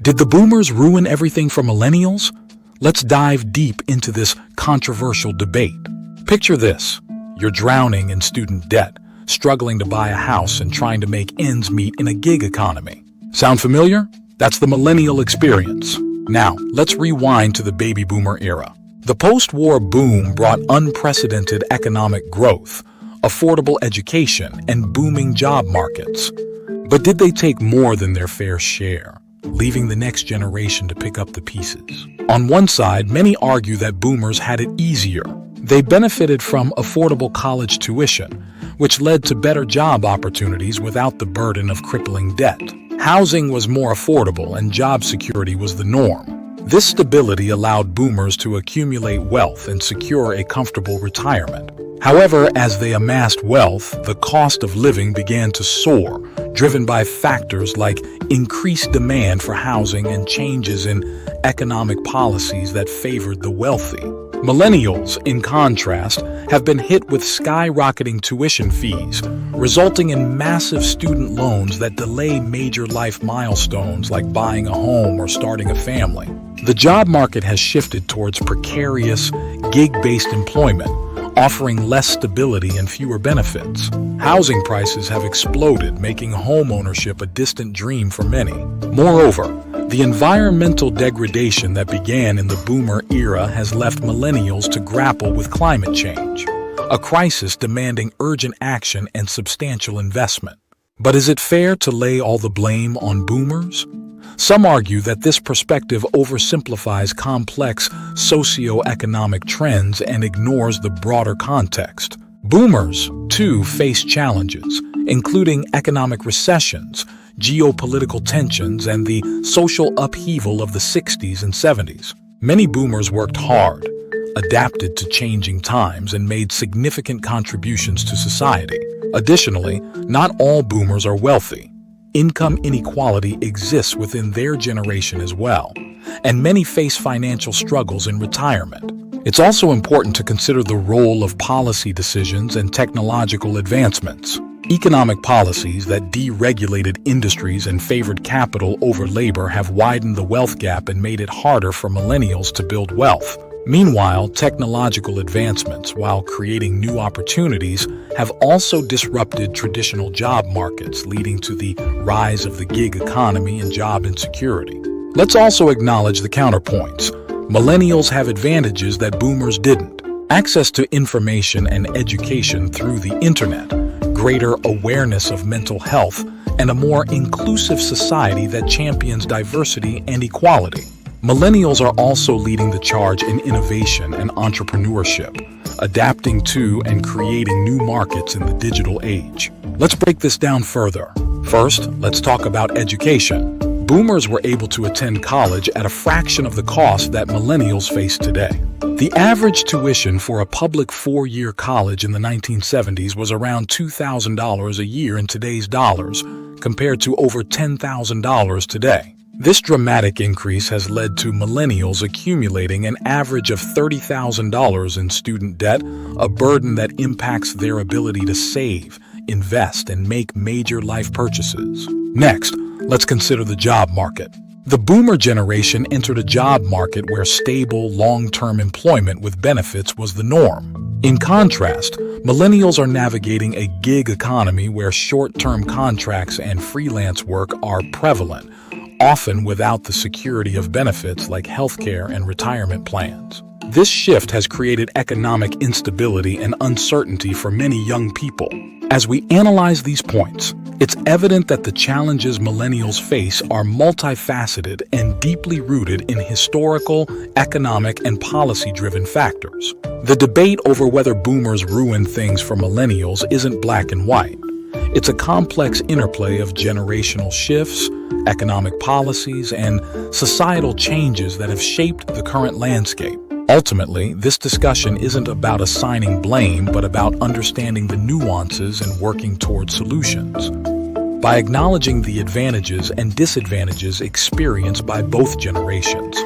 Did the boomers ruin everything for millennials? Let's dive deep into this controversial debate. Picture this. You're drowning in student debt, struggling to buy a house and trying to make ends meet in a gig economy. Sound familiar? That's the millennial experience. Now, let's rewind to the baby boomer era. The post-war boom brought unprecedented economic growth, affordable education, and booming job markets. But did they take more than their fair share, leaving the next generation to pick up the pieces? On one side, many argue that boomers had it easier. They benefited from affordable college tuition, which led to better job opportunities without the burden of crippling debt. Housing was more affordable and job security was the norm. This stability allowed boomers to accumulate wealth and secure a comfortable retirement. However, as they amassed wealth, the cost of living began to soar, driven by factors like increased demand for housing and changes in economic policies that favored the wealthy. Millennials, in contrast, have been hit with skyrocketing tuition fees, resulting in massive student loans that delay major life milestones like buying a home or starting a family. The job market has shifted towards precarious, gig-based employment, offering less stability and fewer benefits. Housing prices have exploded, making home ownership a distant dream for many. Moreover, the environmental degradation that began in the boomer era has left millennials to grapple with climate change, a crisis demanding urgent action and substantial investment. But is it fair to lay all the blame on boomers? Some argue that this perspective oversimplifies complex socio-economic trends and ignores the broader context. Boomers, too, face challenges, including economic recessions, geopolitical tensions, and the social upheaval of the 60s and 70s. Many boomers worked hard, adapted to changing times, and made significant contributions to society. Additionally, not all boomers are wealthy. Income inequality exists within their generation as well, and many face financial struggles in retirement. It's also important to consider the role of policy decisions and technological advancements. Economic policies that deregulated industries and favored capital over labor have widened the wealth gap and made it harder for millennials to build wealth. Meanwhile, technological advancements, while creating new opportunities, have also disrupted traditional job markets, leading to the rise of the gig economy and job insecurity. Let's also acknowledge the counterpoints. Millennials have advantages that boomers didn't. Access to information and education through the internet, greater awareness of mental health, and a more inclusive society that champions diversity and equality. Millennials are also leading the charge in innovation and entrepreneurship, adapting to and creating new markets in the digital age. Let's break this down further. First, let's talk about education. Boomers were able to attend college at a fraction of the cost that millennials face today. The average tuition for a public four-year college in the 1970s was around $2,000 a year in today's dollars, compared to over $10,000 today. This dramatic increase has led to millennials accumulating an average of $30,000 in student debt, a burden that impacts their ability to save, invest, and make major life purchases. Next, let's consider the job market. The boomer generation entered a job market where stable, long-term employment with benefits was the norm. In contrast, millennials are navigating a gig economy where short-term contracts and freelance work are prevalent, often without the security of benefits like healthcare and retirement plans. This shift has created economic instability and uncertainty for many young people. As we analyze these points, it's evident that the challenges millennials face are multifaceted and deeply rooted in historical, economic, and policy-driven factors. The debate over whether boomers ruin things for millennials isn't black and white. It's a complex interplay of generational shifts, economic policies, and societal changes that have shaped the current landscape. Ultimately, this discussion isn't about assigning blame, but about understanding the nuances and working toward solutions. By acknowledging the advantages and disadvantages experienced by both generations,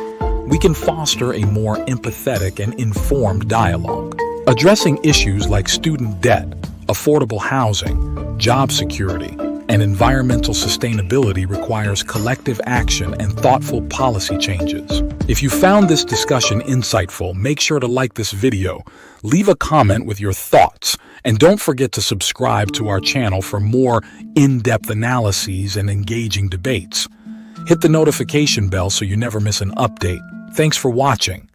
we can foster a more empathetic and informed dialogue. Addressing issues like student debt, affordable housing, job security, and environmental sustainability requires collective action and thoughtful policy changes. If you found this discussion insightful, make sure to like this video, leave a comment with your thoughts, and don't forget to subscribe to our channel for more in-depth analyses and engaging debates. Hit the notification bell so you never miss an update. Thanks for watching.